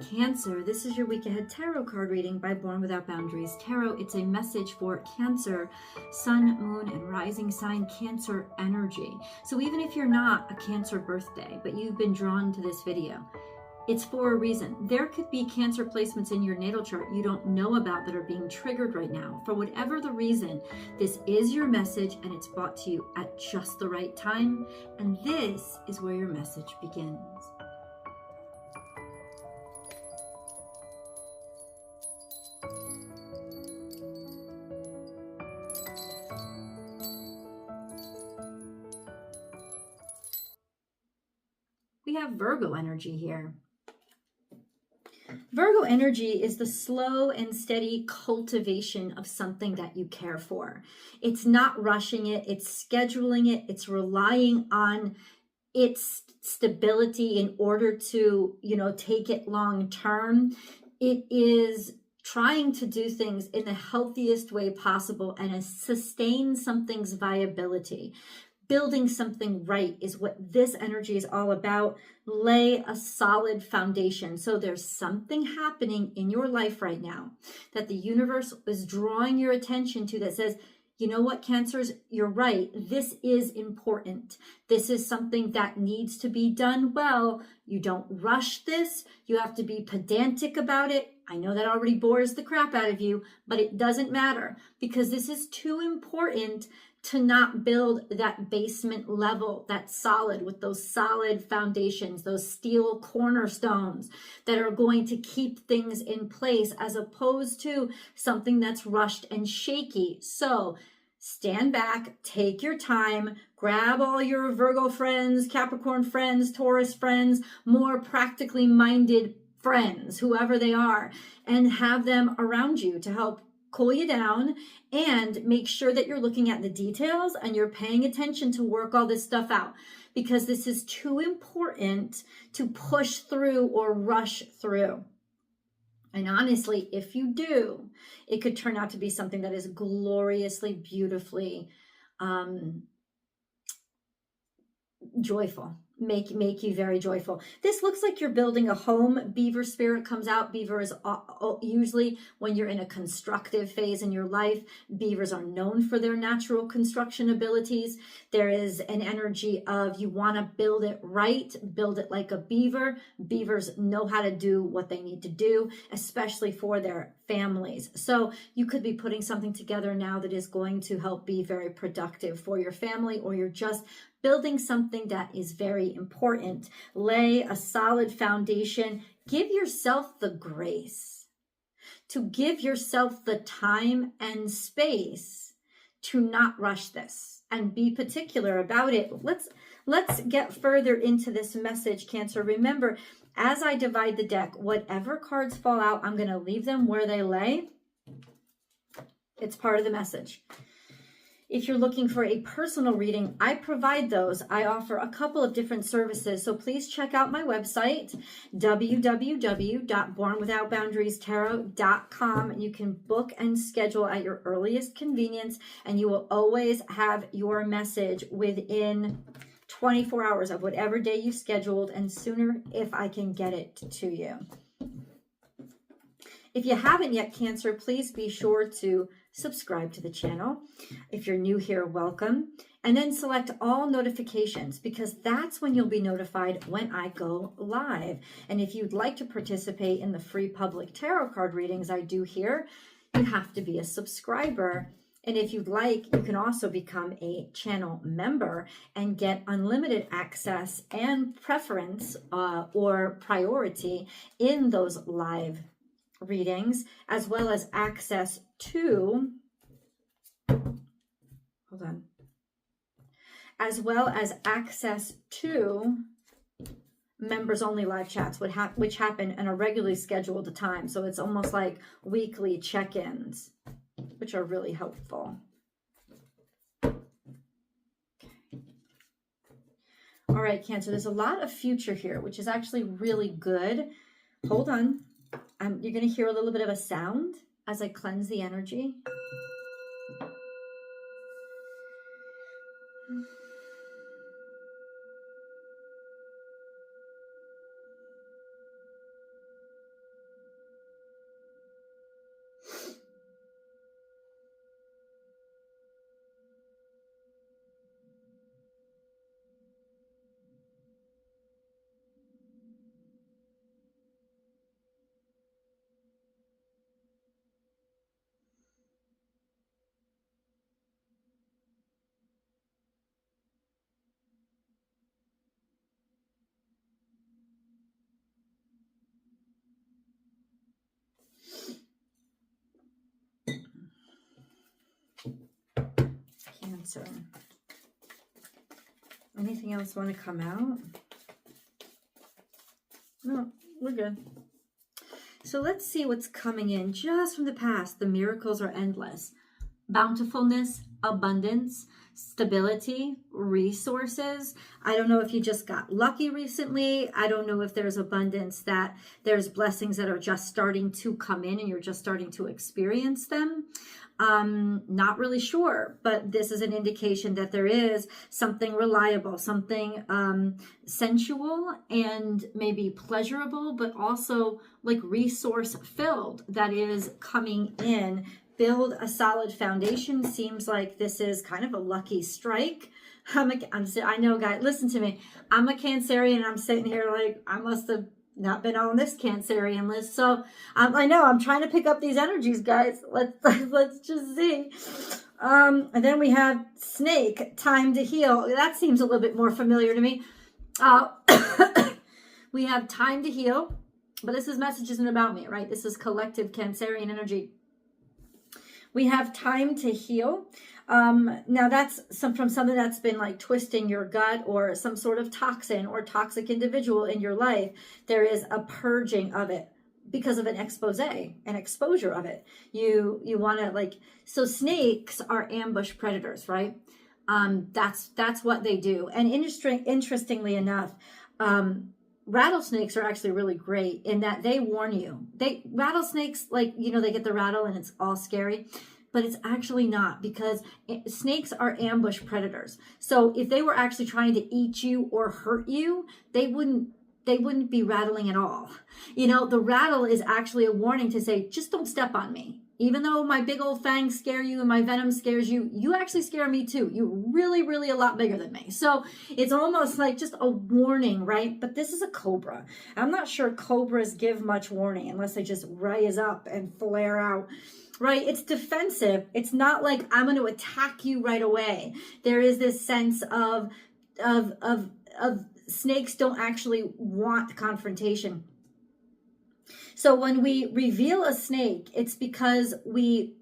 Cancer, this is your week ahead tarot card reading by Born Without Boundaries Tarot. It's a message for Cancer, Sun, Moon, and Rising sign Cancer energy. So even if you're not a Cancer birthday, but you've been drawn to this video, it's for a reason. There could be Cancer placements in your natal chart you don't know about that are being triggered right now. For whatever the reason, this is your message and it's brought to you at just the right time. And this is where your message begins. We have Virgo energy here. Virgo energy is the slow and steady cultivation of something that you care for. It's not rushing it, it's scheduling it, it's relying on its stability in order to, take it long term. It is trying to do things in the healthiest way possible and sustain something's viability. Building something right is what this energy is all about. Lay a solid foundation. So there's something happening in your life right now that the universe is drawing your attention to that says, you know what, Cancers, you're right. This is important. This is something that needs to be done well. You don't rush this. You have to be pedantic about it. I know that already bores the crap out of you, but it doesn't matter because this is too important to not build that basement level that's solid with those solid foundations, those steel cornerstones that are going to keep things in place as opposed to something that's rushed and shaky. So stand back, take your time, grab all your Virgo friends, Capricorn friends, Taurus friends, more practically minded friends, whoever they are, and have them around you to help cool you down and make sure that you're looking at the details and you're paying attention to work all this stuff out because this is too important to push through or rush through. And honestly, if you do, it could turn out to be something that is gloriously, beautifully joyful. Make you very joyful. This looks like you're building a home. Beaver spirit comes out. Beaver is usually when you're in a constructive phase in your life. Beavers are known for their natural construction abilities. There is an energy of you want to build it right, build it like a beaver. Beavers know how to do what they need to do, especially for their families. So you could be putting something together now that is going to help be very productive for your family, or you're just building something that is very important. Lay a solid foundation. Give yourself the grace to give yourself the time and space to not rush this and be particular about it. Let's get further into this message, Cancer. Remember, as I divide the deck, whatever cards fall out, I'm going to leave them where they lay. It's part of the message. If you're looking for a personal reading, I provide those. I offer a couple of different services, so please check out my website, www.bornwithoutboundariestarot.com. You can book and schedule at your earliest convenience, and you will always have your message within 24 hours of whatever day you scheduled, and sooner if I can get it to you. If you haven't yet, Cancer, please be sure to subscribe to the channel. If you're new here, welcome. And then select all notifications because that's when you'll be notified when I go live. And if you'd like to participate in the free public tarot card readings I do here, you have to be a subscriber. And if you'd like, you can also become a channel member and get unlimited access and preference or priority in those live readings, as well as access to, members only live chats, which happen in a regularly scheduled time. So it's almost like weekly check-ins, which are really helpful. Okay. All right, Cancer, there's a lot of future here, which is actually really good. Hold on. You're going to hear a little bit of a sound as I cleanse the energy. Cancer. Anything else want to come out? No, we're good. So let's see what's coming in just from the past. The miracles are endless. Bountifulness, abundance, stability, resources. I don't know if you just got lucky recently. I don't know if there's abundance, that there's blessings that are just starting to come in and you're just starting to experience them. Not really sure, but this is an indication that there is something reliable, something sensual and maybe pleasurable, but also like resource filled that is coming in. Build a solid foundation. Seems like this is kind of a lucky strike. I know, guys, listen to me. I'm a Cancerian. I'm sitting here like, I must have not been on this Cancerian list. So I know I'm trying to pick up these energies, guys. Let's just see. And then we have snake, time to heal. That seems a little bit more familiar to me. We have time to heal, but this message isn't about me, right? This is collective Cancerian energy. We have time to heal. Now that's from something that's been like twisting your gut, or some sort of toxin or toxic individual in your life. There is a purging of it because of an exposure of it. You want to like, so snakes are ambush predators, right? That's what they do. And interestingly enough, rattlesnakes are actually really great in that they warn you. Rattlesnakes, like, you know, they get the rattle and it's all scary, but it's actually not, because snakes are ambush predators. So if they were actually trying to eat you or hurt you, they wouldn't be rattling at all. You know, the rattle is actually a warning to say, just don't step on me. Even though my big old fangs scare you and my venom scares you, you actually scare me too. You're really, really a lot bigger than me. So it's almost like just a warning, right? But this is a cobra. I'm not sure cobras give much warning unless they just rise up and flare out, right? It's defensive. It's not like I'm going to attack you right away. There is this sense of snakes don't actually want confrontation. So when we reveal a snake, it's because we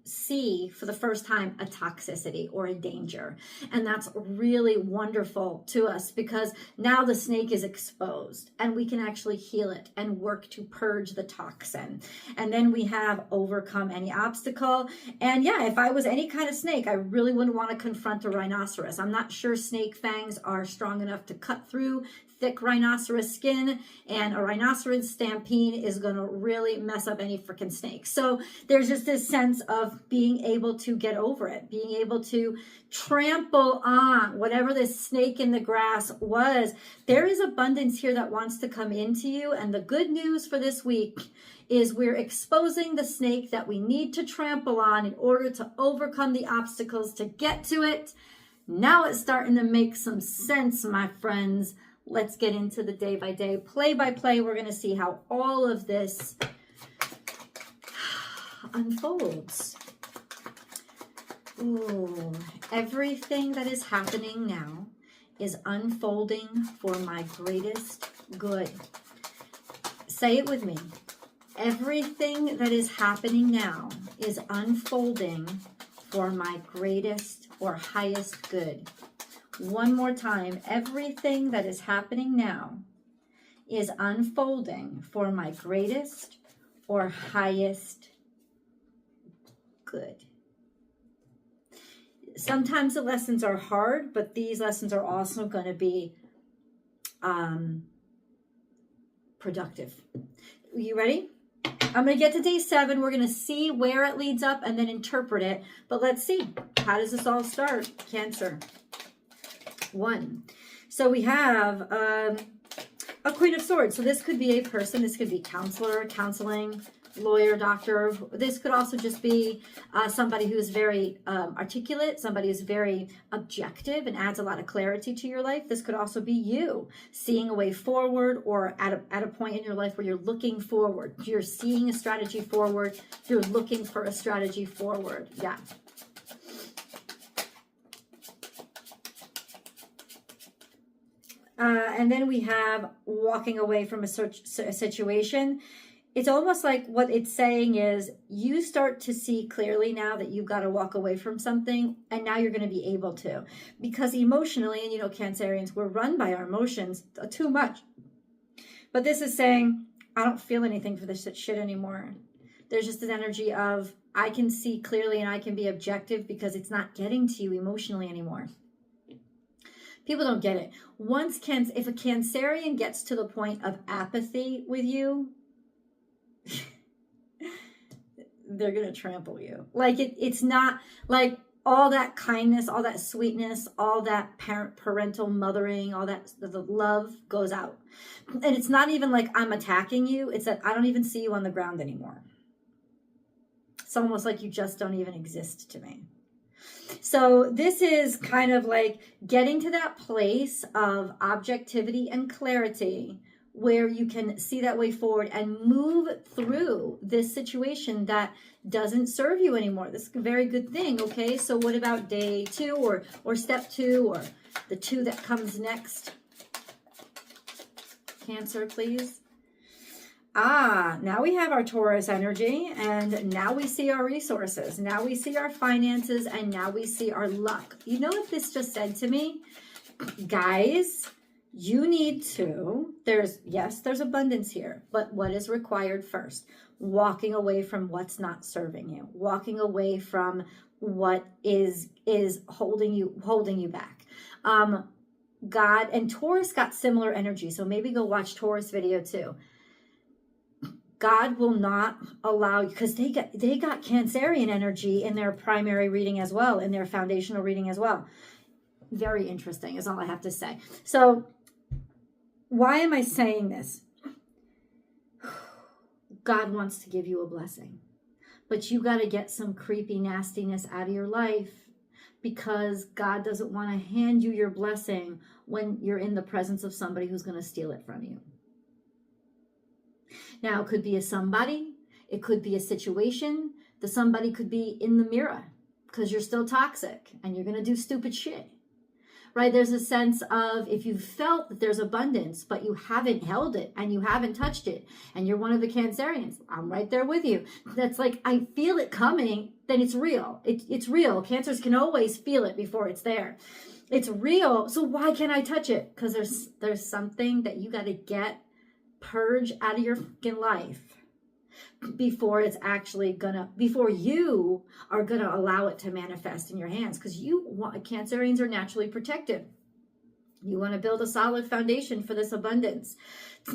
see for the first time a toxicity or a danger. And that's really wonderful to us, because now the snake is exposed and we can actually heal it and work to purge the toxin. And then we have overcome any obstacle. And yeah, if I was any kind of snake, I really wouldn't want to confront a rhinoceros. I'm not sure snake fangs are strong enough to cut through thick rhinoceros skin, and a rhinoceros stampede is going to really mess up any freaking snake. So there's just this sense of being able to get over it, being able to trample on whatever this snake in the grass was. There is abundance here that wants to come into you. And the good news for this week is we're exposing the snake that we need to trample on in order to overcome the obstacles to get to it. Now it's starting to make some sense, my friends. Let's get into the day by day, play by play. We're going to see how all of this unfolds. Ooh, everything that is happening now is unfolding for my greatest good. Say it with me. Everything that is happening now is unfolding for my greatest or highest good. One more time. Everything that is happening now is unfolding for my greatest or highest good. Sometimes the lessons are hard, but these lessons are also going to be productive. You ready? I'm going to get to day 7. We're going to see where it leads up and then interpret it. But let's see. How does this all start? Cancer. 1. So we have a Queen of Swords. So this could be a person. This could be counselor, counseling, lawyer, doctor. This could also just be somebody who's very articulate, somebody who's very objective and adds a lot of clarity to your life. This could also be you seeing a way forward, or at a point in your life where you're looking forward. You're seeing a strategy forward. You're looking for a strategy forward. Yeah. And then we have walking away from a situation. it's almost like what it's saying is you start to see clearly now that you've got to walk away from something, and now you're going to be able to, because emotionally, and you know, Cancerians, we're run by our emotions too much. But this is saying, I don't feel anything for this shit anymore. There's just an energy of, I can see clearly and I can be objective because it's not getting to you emotionally anymore. People don't get it. If a Cancerian gets to the point of apathy with you, they're going to trample you. Like it's not like all that kindness, all that sweetness, all that parental mothering, all that the love goes out. And it's not even like I'm attacking you. It's that I don't even see you on the ground anymore. It's almost like you just don't even exist to me. So this is kind of like getting to that place of objectivity and clarity where you can see that way forward and move through this situation that doesn't serve you anymore. This is a very good thing, okay? So what about day 2 or step 2 or the 2 that comes next? Cancer, please. Now we have our Taurus energy, and now we see our resources. Now we see our finances, and now we see our luck. You know what this just said to me? Guys, you need to, there's abundance here, but what is required first? Walking away from what's not serving you, walking away from what is holding you back. God and Taurus got similar energy, so maybe go watch Taurus video too. God will not allow, because they got Cancerian energy in their primary reading as well, in their foundational reading as well. Very interesting is all I have to say. So why am I saying this? God wants to give you a blessing, but you got to get some creepy nastiness out of your life, because God doesn't want to hand you your blessing when you're in the presence of somebody who's going to steal it from you. Now, it could be a somebody, it could be a situation. The somebody could be in the mirror because you're still toxic and you're going to do stupid shit, right? There's a sense of, if you felt that there's abundance, but you haven't held it and you haven't touched it, and you're one of the Cancerians, I'm right there with you. That's like, I feel it coming, then it's real. It's real. Cancers can always feel it before it's there. It's real. So why can't I touch it? Because there's something that you got to purge out of your fucking life before you are gonna allow it to manifest in your hands. Because Cancerians are naturally protective. You want to build a solid foundation for this abundance.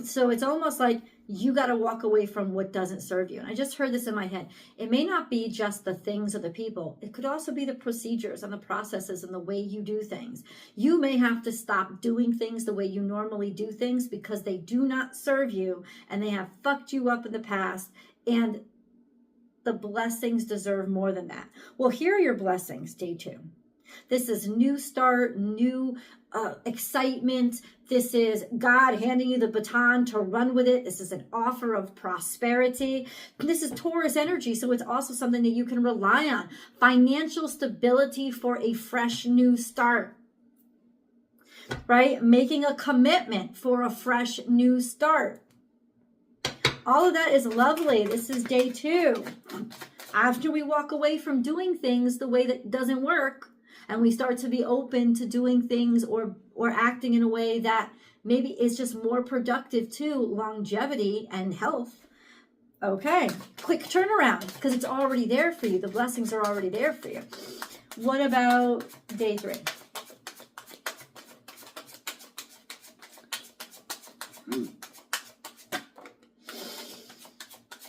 So it's almost like you got to walk away from what doesn't serve you. And I just heard this in my head. It may not be just the things or the people. It could also be the procedures and the processes and the way you do things. You may have to stop doing things the way you normally do things because they do not serve you and they have fucked you up in the past. And the blessings deserve more than that. Well, here are your blessings, day 2. This is new start, new excitement. This is God handing you the baton to run with it. This is an offer of prosperity. This is Taurus energy, so it's also something that you can rely on. Financial stability for a fresh new start, right? Making a commitment for a fresh new start. All of that is lovely. This is day 2. After we walk away from doing things the way that doesn't work, and we start to be open to doing things or acting in a way that maybe is just more productive to longevity and health. Okay, quick turnaround, because it's already there for you. The blessings are already there for you. What about day 3?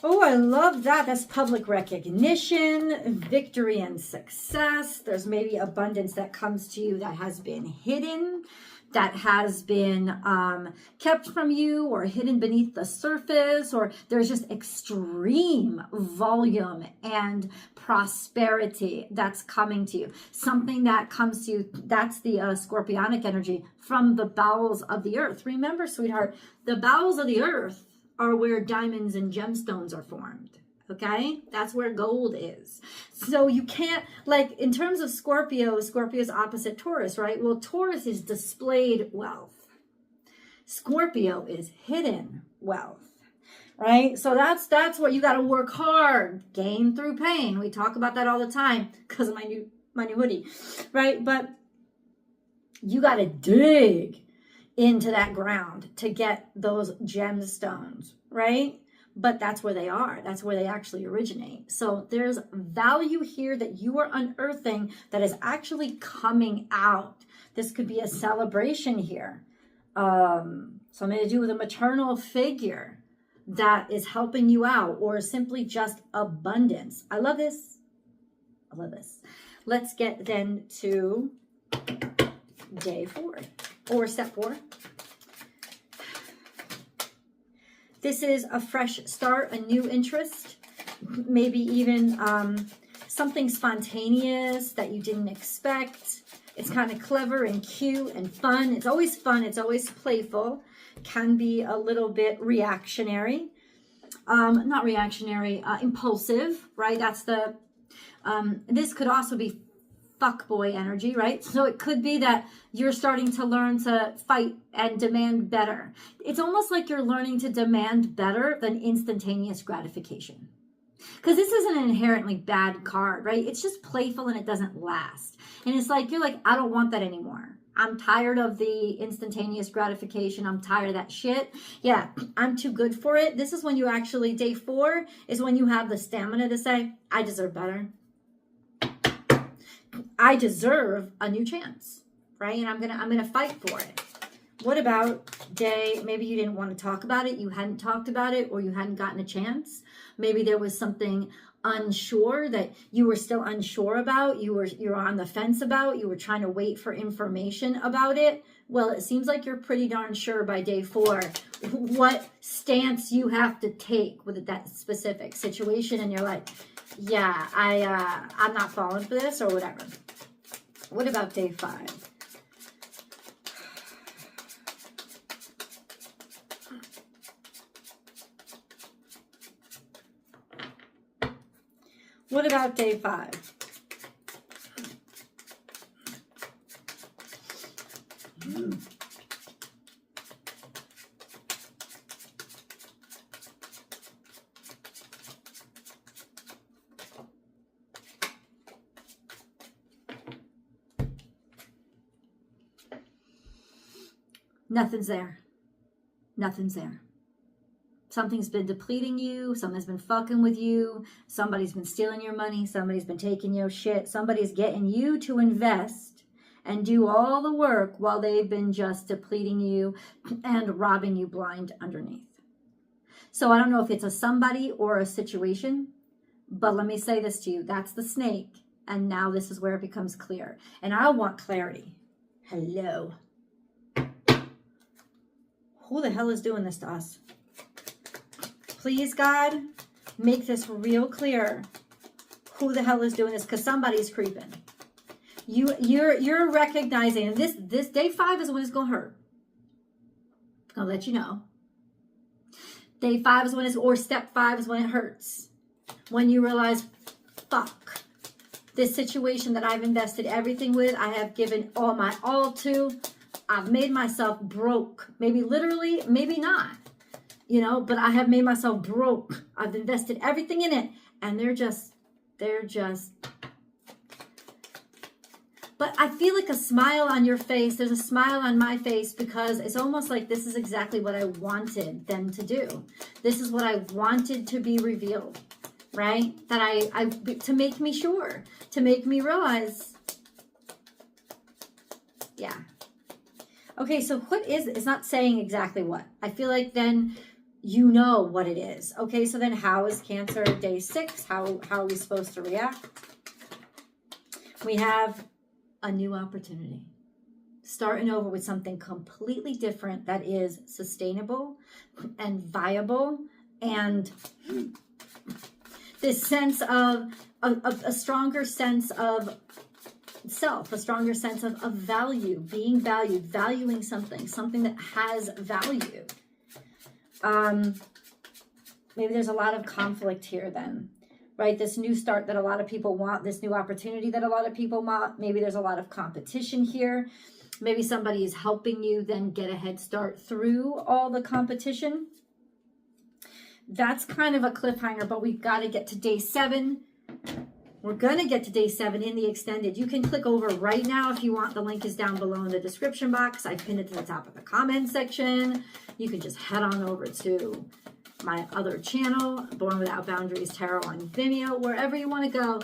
Oh, I love that. That's public recognition, victory and success. There's maybe abundance that comes to you that has been hidden, that has been kept from you or hidden beneath the surface, or there's just extreme volume and prosperity that's coming to you. Something that comes to you, that's the scorpionic energy from the bowels of the earth. Remember, sweetheart, the bowels of the earth are where diamonds and gemstones are formed. Okay, that's where gold is. So you can't, like, in terms of Scorpio's opposite Taurus, right? Well, Taurus is displayed wealth. Scorpio is hidden wealth, right? So that's what you got to work hard, gain through pain. We talk about that all the time because of my new hoodie, right? But you got to dig into that ground to get those gemstones, right? But that's where they are. That's where they actually originate. So there's value here that you are unearthing that is actually coming out. This could be a celebration here. Something to do with a maternal figure that is helping you out, or simply just abundance. I love this. I love this. Let's get then to day 4 or step 4. This is a fresh start, a new interest, maybe even something spontaneous that you didn't expect. It's kind of clever and cute and fun. It's always fun. It's always playful. Can be a little bit reactionary. Not reactionary, impulsive, right? That's the, this could also be fuckboy energy, right? So it could be that you're starting to learn to fight and demand better. It's almost like you're learning to demand better than instantaneous gratification. Because this isn't an inherently bad card, right? It's just playful and it doesn't last. And it's like, you're like, I don't want that anymore. I'm tired of the instantaneous gratification. I'm tired of that shit. Yeah, I'm too good for it. This is when you actually, day 4 is when you have the stamina to say, I deserve better. I deserve a new chance, right? And I'm gonna fight for it. What about day, maybe you didn't want to talk about it, you hadn't talked about it, or you hadn't gotten a chance. Maybe there was something unsure that you were still unsure about, you're on the fence about, you were trying to wait for information about it. Well, it seems like you're pretty darn sure by day 4 what stance you have to take with that specific situation, and you're like, yeah, I'm not falling for this or whatever. What about day 5? What about day 5? Nothing's there. Nothing's there. Something's been depleting you. Something's been fucking with you. Somebody's been stealing your money. Somebody's been taking your shit. Somebody's getting you to invest and do all the work while they've been just depleting you and robbing you blind underneath. So I don't know if it's a somebody or a situation, but let me say this to you. That's the snake. And now this is where it becomes clear. And I want clarity. Hello. Who the hell is doing this to us? Please, God, make this real clear. Who the hell is doing this? Because somebody's creeping. You're recognizing, and this day 5 is when it's gonna hurt. I'm gonna let you know. Day 5 is when it's, or step 5 is when it hurts. When you realize, fuck, this situation that I've invested everything with, I have given all my all to, I've made myself broke. Maybe literally, maybe not. You know, but I have made myself broke. I've invested everything in it. And they're just, but I feel like a smile on your face. There's a smile on my face because it's almost like this is exactly what I wanted them to do. This is what I wanted to be revealed, right? That I to make me sure, to make me realize, yeah. Okay, so what is it? It's not saying exactly what. I feel like then you know what it is. Okay, so then how is Cancer day 6? How are we supposed to react? We have a new opportunity. Starting over with something completely different that is sustainable and viable, and this sense of a stronger sense of self, a stronger sense of value, being valued, valuing something that has value. Maybe there's a lot of conflict here then, right? This new start that a lot of people want, this new opportunity that a lot of people want. Maybe there's a lot of competition here. Maybe somebody is helping you then get a head start through all the competition. that's kind of a cliffhanger, but we've got to get to day 7. We're going to get to day 7 in the extended. You can click over right now if you want. The link is down below in the description box. I pinned it to the top of the comment section. You can just head on over to my other channel, Born Without Boundaries Tarot on Vimeo. Wherever you want to go,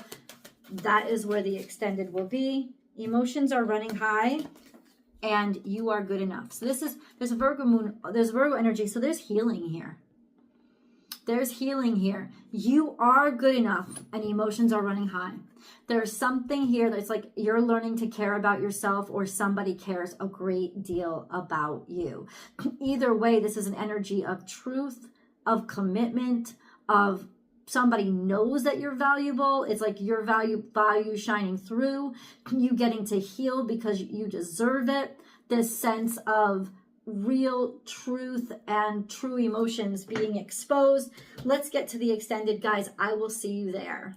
that is where the extended will be. Emotions are running high, and you are good enough. So there's a Virgo moon, there's Virgo energy, so there's healing here. There's healing here. You are good enough, and emotions are running high. There's something here that's like you're learning to care about yourself, or somebody cares a great deal about you. Either way, this is an energy of truth, of commitment, of somebody knows that you're valuable. It's like your value shining through, you getting to heal because you deserve it. This sense of real truth and true emotions being exposed. Let's get to the extended, guys. I will see you there.